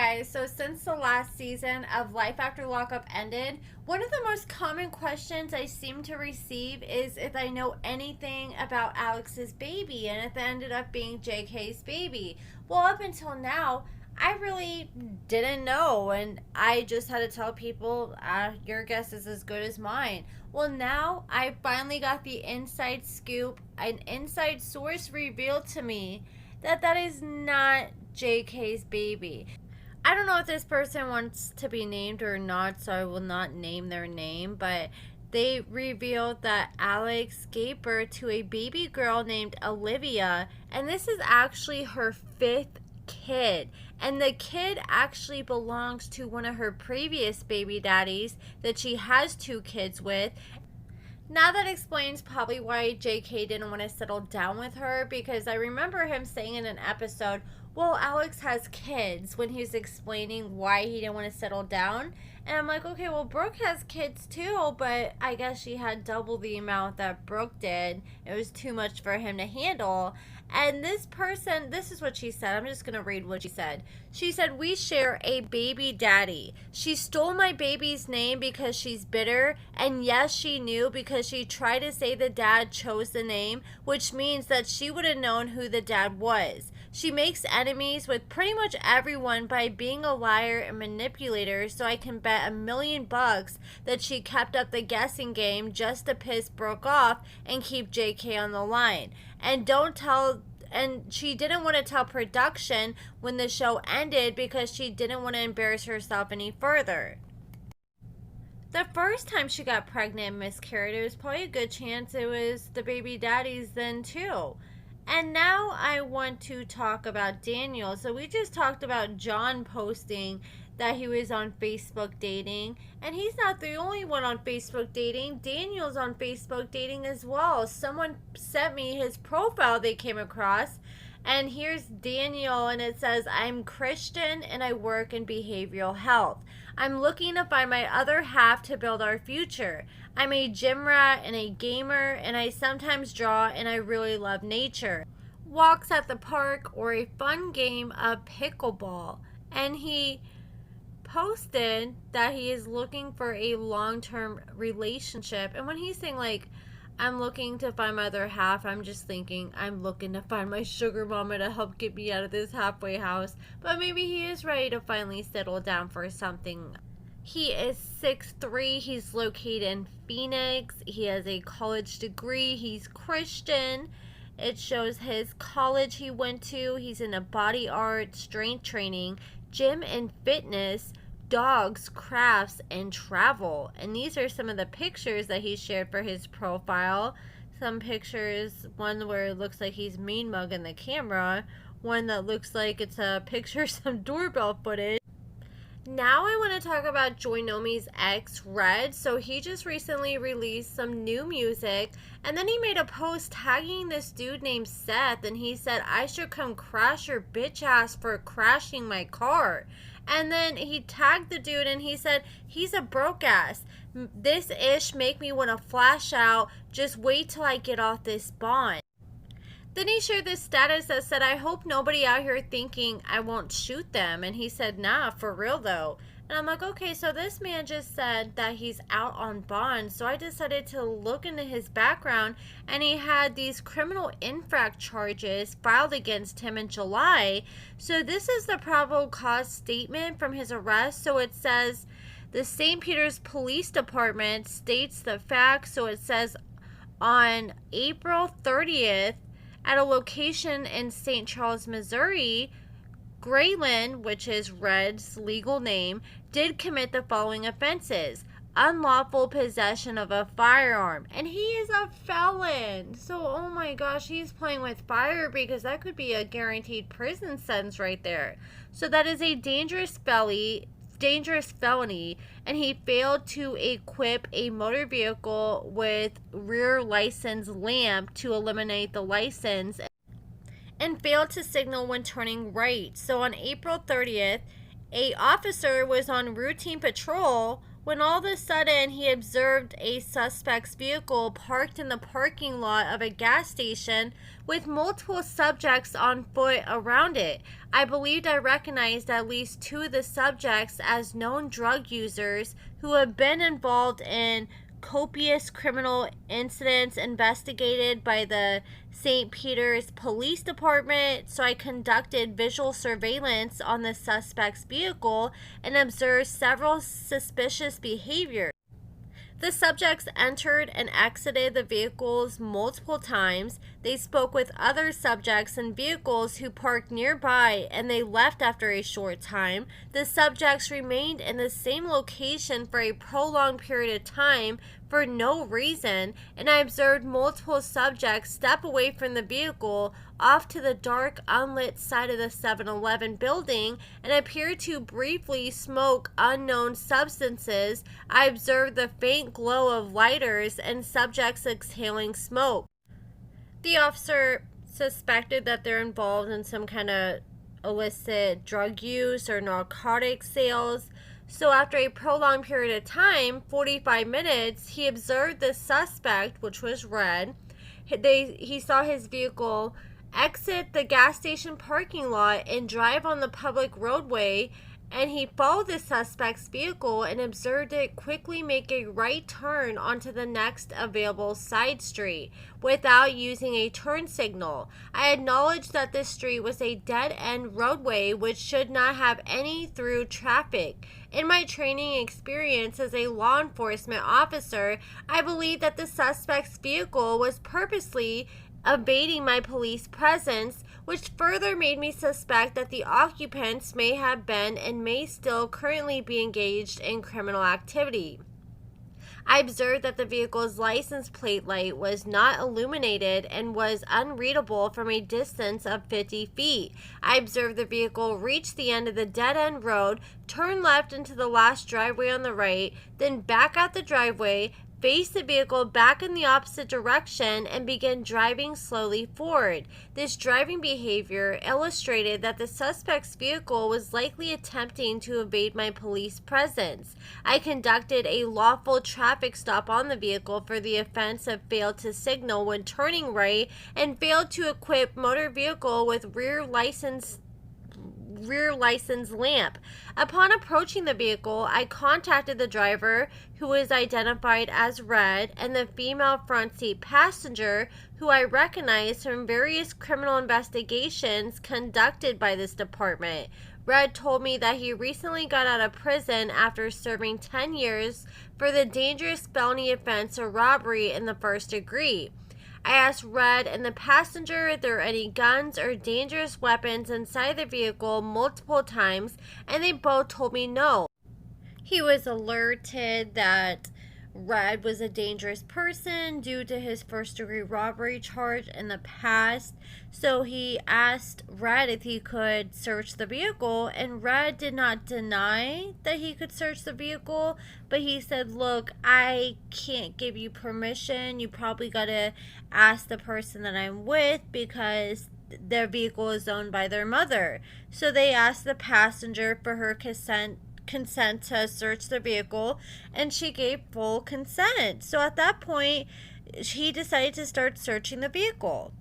guys, so since the last season of Life After Lockup ended, one of the most common questions I seem to receive is if I know anything about Alex's baby and if it ended up being JK's baby. Well, up until now, I really didn't know, and I just had to tell people, your guess is as good as mine. Well, now I finally got the inside scoop. An inside source revealed to me that that is not JK's baby. I don't know if this person wants to be named or not, so I will not name their name, but they revealed that Alex gave birth to a baby girl named Olivia, and this is actually her fifth kid. And the kid actually belongs to one of her previous baby daddies that she has two kids with. Now that explains probably why JK didn't want to settle down with her, because I remember him saying in an episode, well, Alex has kids, when he was explaining why he didn't want to settle down. And I'm like, okay, well, Brooke has kids too, but I guess she had double the amount that Brooke did. It was too much for him to handle. And this person, this is what she said. I'm just going to read what she said. She said, we share a baby daddy. She stole my baby's name because she's bitter. And yes, she knew because she tried to say the dad chose the name, which means that she would have known who the dad was. She makes enemies with pretty much everyone by being a liar and manipulator, so I can bet $1 million that she kept up the guessing game just to piss Brooke off and keep JK on the line. And she didn't want to tell production when the show ended because she didn't want to embarrass herself any further. The first time she got pregnant and miscarried, it was probably a good chance it was the baby daddy's then too. And now I want to talk about Daniel. So we just talked about John posting that he was on Facebook dating. And he's not the only one on Facebook dating. Daniel's on Facebook dating as well. Someone sent me his profile they came across. And here's Daniel, and it says, I'm Christian and I work in behavioral health. I'm looking to find my other half to build our future. I'm a gym rat and a gamer, and I sometimes draw, and I really love nature. Walks at the park or a fun game of pickleball. And he posted that he is looking for a long-term relationship. And when he's saying, like, I'm looking to find my other half, I'm just thinking I'm looking to find my sugar mama to help get me out of this halfway house. But maybe he is ready to finally settle down for something. He is 6'3", he's located in Phoenix, he has a college degree, he's Christian. It shows his college he went to. He's in a body art, strength training, gym and fitness, dogs, crafts, and travel. And these are some of the pictures that he shared for his profile. Some pictures, one where it looks like he's mean mugging the camera, one that looks like it's a picture of some doorbell footage. Now I want to talk about Joy Nomi's ex, Red. So he just recently released some new music, and then he made a post tagging this dude named Seth, and he said, I should come crash your bitch ass for crashing my car. And then he tagged the dude and he said, he's a broke ass. This ish make me want to flash out. Just wait till I get off this bond. Then he shared this status that said, I hope nobody out here thinking I won't shoot them. And he said, nah, for real though. And I'm like, okay, so this man just said that he's out on bond. So I decided to look into his background, and he had these criminal infract charges filed against him in July. So this is the probable cause statement from his arrest. So it says, the St. Peter's Police Department states the facts. So it says, on April 30th, at a location in St. Charles, Missouri, Graylin, which is Red's legal name, did commit the following offenses. Unlawful possession of a firearm. And he is a felon. So, oh my gosh, he's playing with fire, because that could be a guaranteed prison sentence right there. So that is a dangerous felony, and he failed to equip a motor vehicle with rear license lamp to eliminate the license, and failed to signal when turning right. So on April 30th, a officer was on routine patrol when all of a sudden he observed a suspect's vehicle parked in the parking lot of a gas station with multiple subjects on foot around it. I believed I recognized at least 2 of the subjects as known drug users who have been involved in copious criminal incidents investigated by the St. Peter's Police Department, so I conducted visual surveillance on the suspect's vehicle and observed several suspicious behaviors. The subjects entered and exited the vehicles multiple times. They spoke with other subjects in vehicles who parked nearby, and they left after a short time. The subjects remained in the same location for a prolonged period of time for no reason, and I observed multiple subjects step away from the vehicle off to the dark, unlit side of the 7-Eleven building and appeared to briefly smoke unknown substances. I observed the faint glow of lighters and subjects exhaling smoke. The officer suspected that they're involved in some kind of illicit drug use or narcotic sales. So after a prolonged period of time, 45 minutes, he observed the suspect, which was red. He saw his vehicle exit the gas station parking lot and drive on the public roadway, and he followed the suspect's vehicle and observed it quickly make a right turn onto the next available side street without using a turn signal. I acknowledged that this street was a dead-end roadway which should not have any through traffic. In my training experience as a law enforcement officer, I believe that the suspect's vehicle was purposely evading my police presence, which further made me suspect that the occupants may have been and may still currently be engaged in criminal activity. I observed that the vehicle's license plate light was not illuminated and was unreadable from a distance of 50 feet. I observed the vehicle reach the end of the dead-end road, turn left into the last driveway on the right, then back out the driveway, face the vehicle back in the opposite direction, and begin driving slowly forward. This driving behavior illustrated that the suspect's vehicle was likely attempting to evade my police presence. I conducted a lawful traffic stop on the vehicle for the offense of failed to signal when turning right and failed to equip motor vehicle with rear license lamp. Upon approaching the vehicle, I contacted the driver, who was identified as Red, and the female front seat passenger, who I recognized from various criminal investigations conducted by this department. Red told me that he recently got out of prison after serving 10 years for the dangerous felony offense of robbery in the first degree. I asked Red and the passenger if there were any guns or dangerous weapons inside the vehicle multiple times, and they both told me no. He was alerted that Red was a dangerous person due to his first-degree robbery charge in the past, so he asked Red if he could search the vehicle, and Red did not deny that he could search the vehicle, but he said, look, I can't give you permission. You probably got to ask the person that I'm with because their vehicle is owned by their mother. So they asked the passenger for her consent to search the vehicle, and she gave full consent. So at that point, he decided to start searching the vehicle.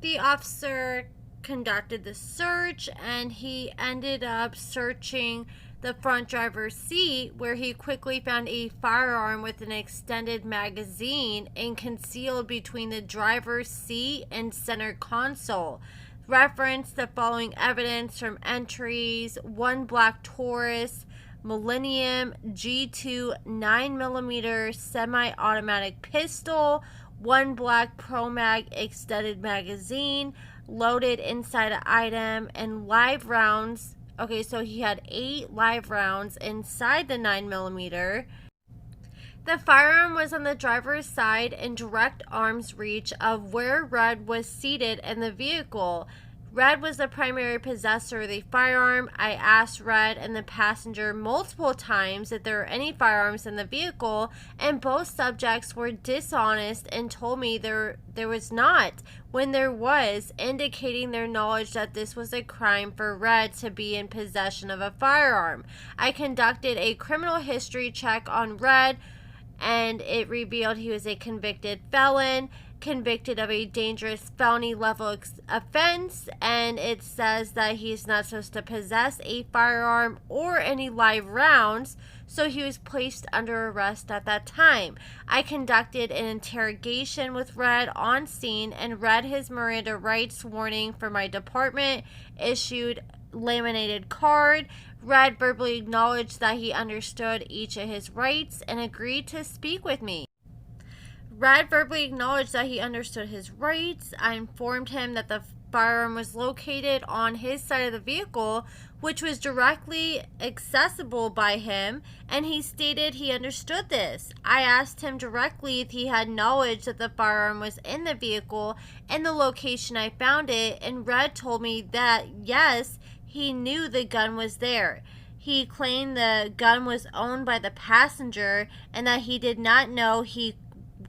The officer conducted the search, and he ended up searching the front driver's seat, where he quickly found a firearm with an extended magazine and concealed between the driver's seat and center console. Reference the following evidence from entries: one black Taurus Millennium G2 9mm semi-automatic pistol, one black Pro Mag extended magazine loaded inside an item, and live rounds. Okay, so he had 8 live rounds inside the 9mm. The firearm was on the driver's side in direct arm's reach of where Red was seated in the vehicle. Red was the primary possessor of the firearm. I asked Red and the passenger multiple times if there were any firearms in the vehicle, and both subjects were dishonest and told me there was not, when there was, indicating their knowledge that this was a crime for Red to be in possession of a firearm. I conducted a criminal history check on Red, and it revealed he was a convicted felon, convicted of a dangerous felony level offense, and it says that he's not supposed to possess a firearm or any live rounds, so he was placed under arrest at that time. I conducted an interrogation with Red on scene and read his Miranda rights warning for my department, issued laminated card. Red verbally acknowledged that he understood each of his rights and agreed to speak with me. Red verbally acknowledged that he understood his rights. I informed him that the firearm was located on his side of the vehicle, which was directly accessible by him, and he stated he understood this. I asked him directly if he had knowledge that the firearm was in the vehicle and the location I found it, and Red told me that, yes, he knew the gun was there. He claimed the gun was owned by the passenger and that he did not know he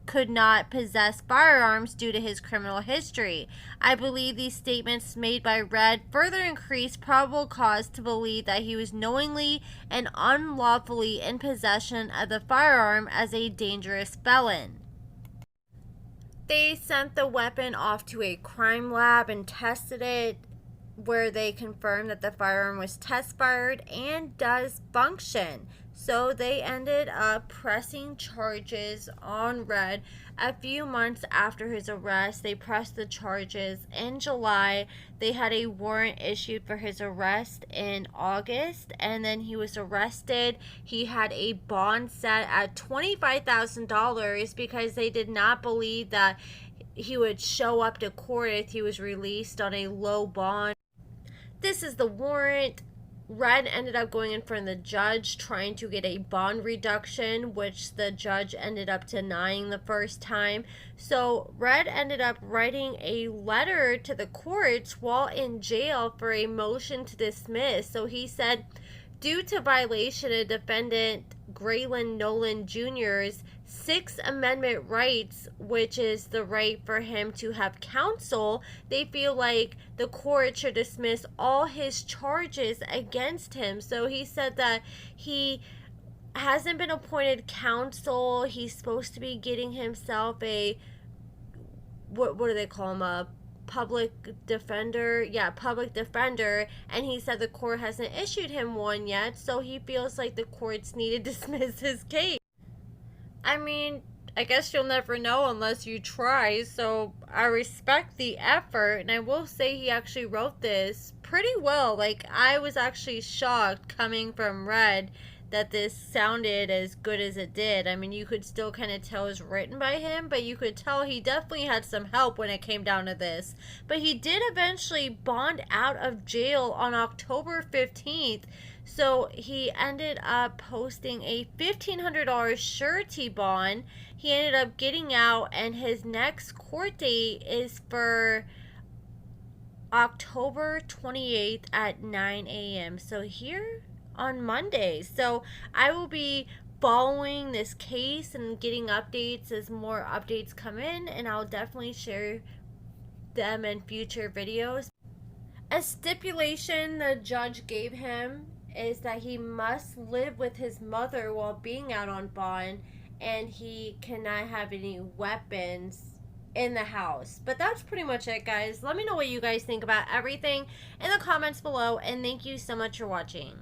could not possess firearms due to his criminal history. I believe these statements made by Red further increase probable cause to believe that he was knowingly and unlawfully in possession of the firearm as a dangerous felon. They sent the weapon off to a crime lab and tested it, where they confirmed that the firearm was test fired and does function. So they ended up pressing charges on Red a few months after his arrest. They pressed the charges in July. They had a warrant issued for his arrest in August, and then he was arrested. He had a bond set at $25,000 because they did not believe that he would show up to court if he was released on a low bond. This is the warrant. Red ended up going in front of the judge trying to get a bond reduction, which the judge ended up denying the first time. So Red ended up writing a letter to the courts while in jail for a motion to dismiss. So he said, due to violation of defendant Graylin Nolan Jr.'s Sixth Amendment rights, which is the right for him to have counsel, they feel like the court should dismiss all his charges against him. So he said that he hasn't been appointed counsel. He's supposed to be getting himself a, what do they call him, a public defender? Yeah, public defender. And he said the court hasn't issued him one yet, so he feels like the courts need to dismiss his case. I mean, I guess you'll never know unless you try, so I respect the effort, and I will say he actually wrote this pretty well. Like, I was actually shocked coming from Red that this sounded as good as it did. I mean, you could still kind of tell it was written by him, but you could tell he definitely had some help when it came down to this. But he did eventually bond out of jail on October 15th, so he ended up posting a $1,500 surety bond. He ended up getting out, and his next court date is for October 28th at 9 a.m. So here on Monday. So I will be following this case and getting updates as more updates come in, and I'll definitely share them in future videos. A stipulation the judge gave him is that he must live with his mother while being out on bond, and he cannot have any weapons in the house. But that's pretty much it, guys. Let me know what you guys think about everything in the comments below, and thank you so much for watching.